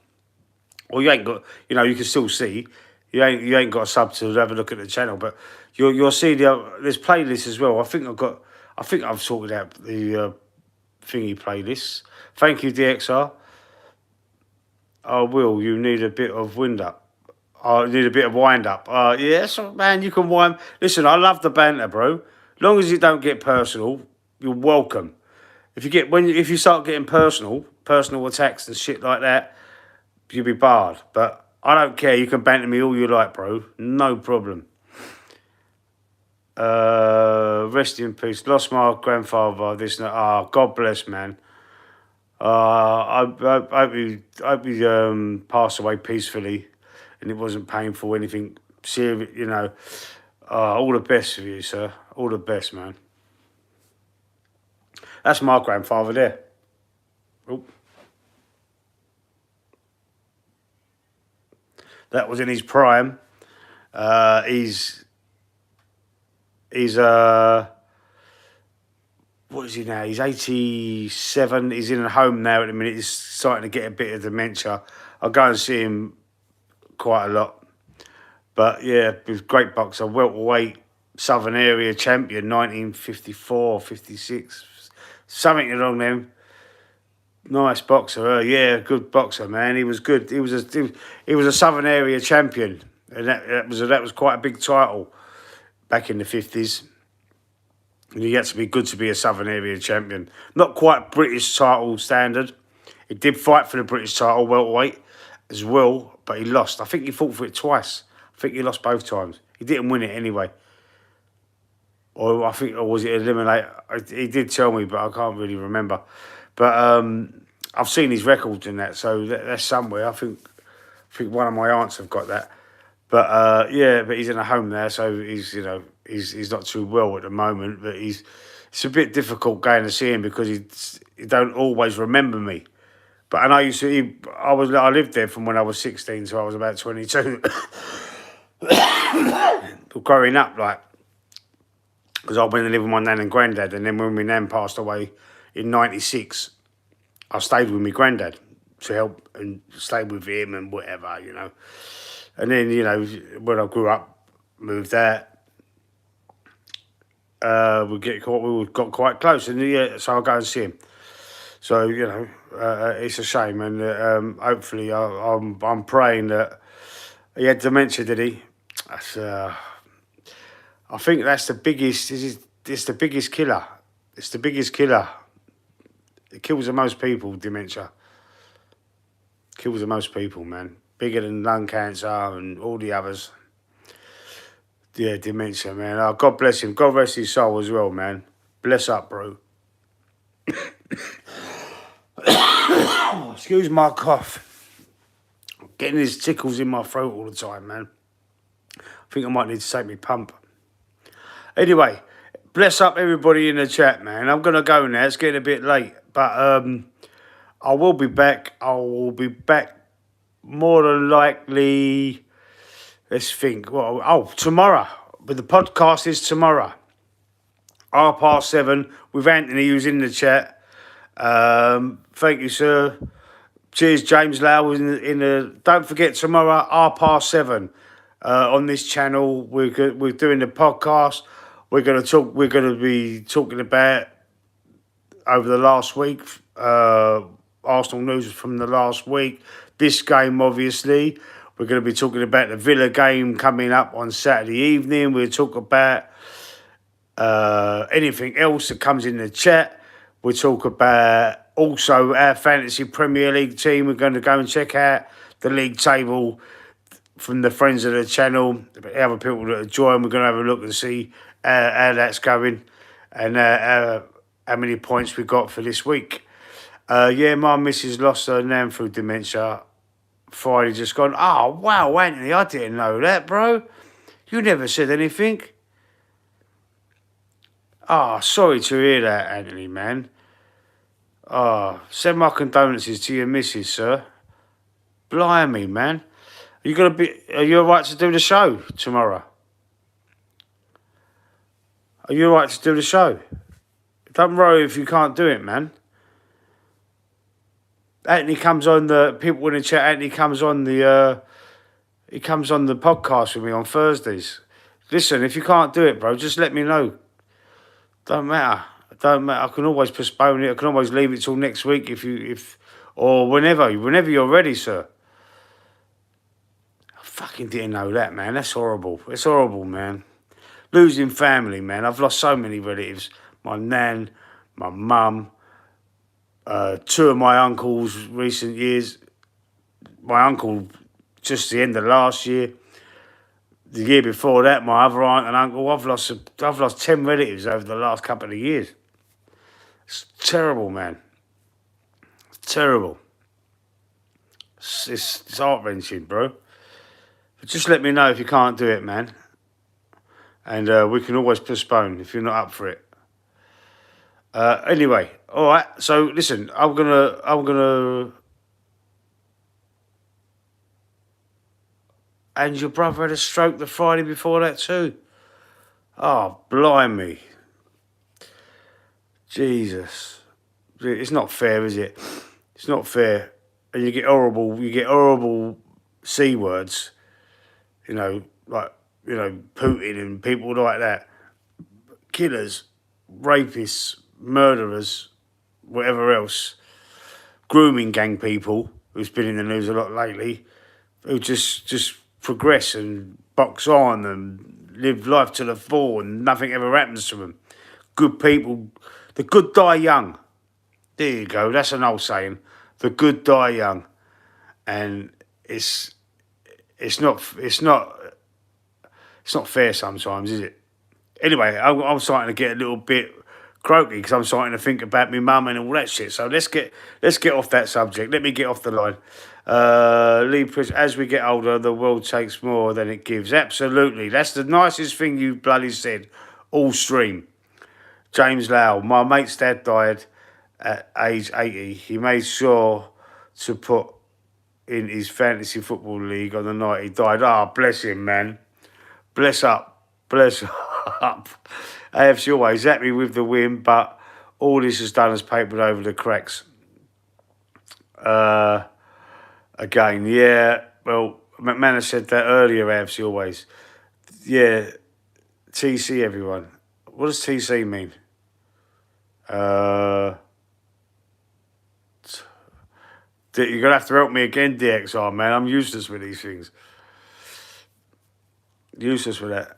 Or you ain't got, you can still see. You ain't got a sub to have a look at the channel, but you'll see there's playlists as well. I think I've sorted out the thingy playlists. Thank you, DXR. Oh, Will, you need a bit of wind up. I need a bit of wind up. Yes, man, you can wind. Listen, I love the banter, bro. Long as you don't get personal, you're welcome. If you start getting personal attacks and shit like that, you'll be barred. But I don't care. You can banter me all you like, bro. No problem. Rest in peace. Lost my grandfather. God bless, man. I hope he passed away peacefully, and it wasn't painful, anything serious. All the best for you, sir. All the best, man. That's my grandfather there. Oh. That was in his prime. He's what is he now? He's 87. He's in a home now at the minute. He's starting to get a bit of dementia. I go and see him quite a lot. But yeah, he was a great boxer, welterweight, Southern Area champion, 1954, 56, something along them. Nice boxer, yeah, good boxer, man. He was good. He was a Southern Area champion, and that was quite a big title back in the 50s. And you had to be good to be a Southern Area champion. Not quite British title standard. He did fight for the British title welterweight, as well, but he lost. I think he fought for it twice. I think he lost both times. He didn't win it anyway. Or was it eliminate? He did tell me, but I can't really remember. But I've seen his records in that, so that's somewhere. I think one of my aunts have got that. But but he's in a home there, so he's not too well at the moment. But it's a bit difficult going to see him because he don't always remember me. But and I lived there from when I was 16, so I was about 22. Growing up, like, because I went to live with my nan and granddad, and then when my nan passed away in '96, I stayed with my granddad to help and stay with him and whatever, And then, when I grew up, moved out, we got quite close, and so I go and see him. So it's a shame, and hopefully I'm praying that he had dementia. Did he? That's I think that's the biggest. It's the biggest killer. It's the biggest killer. It kills the most people. Dementia kills the most people, man. Bigger than lung cancer and all the others. Yeah, dementia, man. Oh, God bless him. God rest his soul as well, man. Bless up, bro. Excuse my cough. I'm getting these tickles in my throat all the time, man. I think I might need to take my pump. Anyway, bless up everybody in the chat, man. I'm going to go now. It's getting a bit late. But I will be back. I will be back more than likely. Let's think. Well, tomorrow. But the podcast is tomorrow. 7:30 with Anthony, who's in the chat. Thank you, sir. Cheers, James Lau. Don't forget, tomorrow, 7:30 on this channel. We're doing the podcast. We're going to be talking about over the last week, Arsenal news from the last week. This game, obviously. We're going to be talking about the Villa game coming up on Saturday evening. We'll talk about anything else that comes in the chat. We'll talk about also our Fantasy Premier League team. We're going to go and check out the league table from the friends of the channel, the other people that have joined. We're going to have a look and see how that's going and how many points we got for this week. My missus lost her nan through dementia. Friday just gone. Oh, wow, Anthony, I didn't know that, bro. You never said anything. Oh, sorry to hear that, Anthony, man. Oh, send my condolences to your missus, sir. Blimey, man. Are you alright to do the show tomorrow? Are you alright to do the show? Don't worry if you can't do it, man. Anthony comes on the people in the chat. Anthony comes on the podcast with me on Thursdays. Listen, if you can't do it, bro, just let me know. Don't matter. I can always postpone it. I can always leave it till next week or whenever you're ready, sir. I fucking didn't know that, man. That's horrible. It's horrible, man. Losing family, man. I've lost so many relatives. My nan, my mum. 2 of my uncles recent years. My uncle just the end of last year. The year before that, my other aunt and uncle. I've lost 10 relatives over the last couple of years. It's terrible, man. It's terrible. It's heart-wrenching, bro. But just let me know if you can't do it, man. And we can always postpone if you're not up for it. Anyway, all right. So listen, I'm gonna. And your brother had a stroke the Friday before that too. Oh, blimey! Jesus, it's not fair, is it? It's not fair, and you get horrible C words. Like Putin and people like that, killers, rapists, murderers, whatever else, grooming gang people, who's been in the news a lot lately, who just progress and box on and live life to the full and nothing ever happens to them. Good people, the good die young. There you go, that's an old saying. The good die young. And it's it's not it's not it's not fair sometimes, is it? Anyway, I'm starting to get a little bit croaky because I'm starting to think about my mum and all that shit. So let's get off that subject. Let me get off the line. Lee Pritch, as we get older, the world takes more than it gives. Absolutely, that's the nicest thing you bloody said. All stream. James Lau, my mate's dad died at age 80. He made sure to put in his fantasy football league on the night he died. Ah, bless him, man. Bless up. Bless up. AFC always happy with the win, but all this has done is papered over the cracks. Again, yeah. Well, McManus said that earlier, AFC always. Yeah. TC, everyone. What does TC mean? You're going to have to help me again, DXR, man. I'm useless with these things. Useless with that.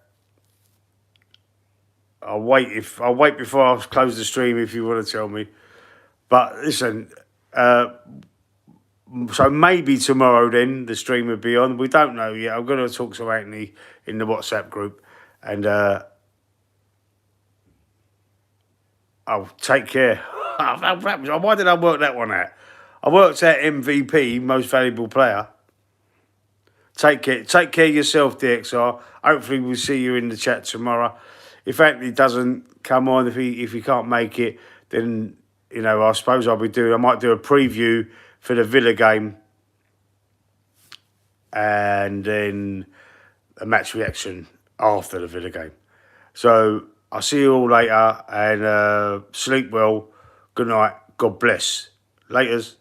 I'll wait before I close the stream if you want to tell me. But listen, so maybe tomorrow then the stream will be on. We don't know yet. I'm going to talk to Anthony in the WhatsApp group, and I'll take care. Why did I work that one out? I worked out MVP, most valuable player. Take care of yourself, DXR. Hopefully we'll see you in the chat tomorrow. If Anthony doesn't come on, if he can't make it, then I suppose I might do a preview for the Villa game, and then a match reaction after the Villa game. So I'll see you all later, and sleep well. Good night. God bless. Laters.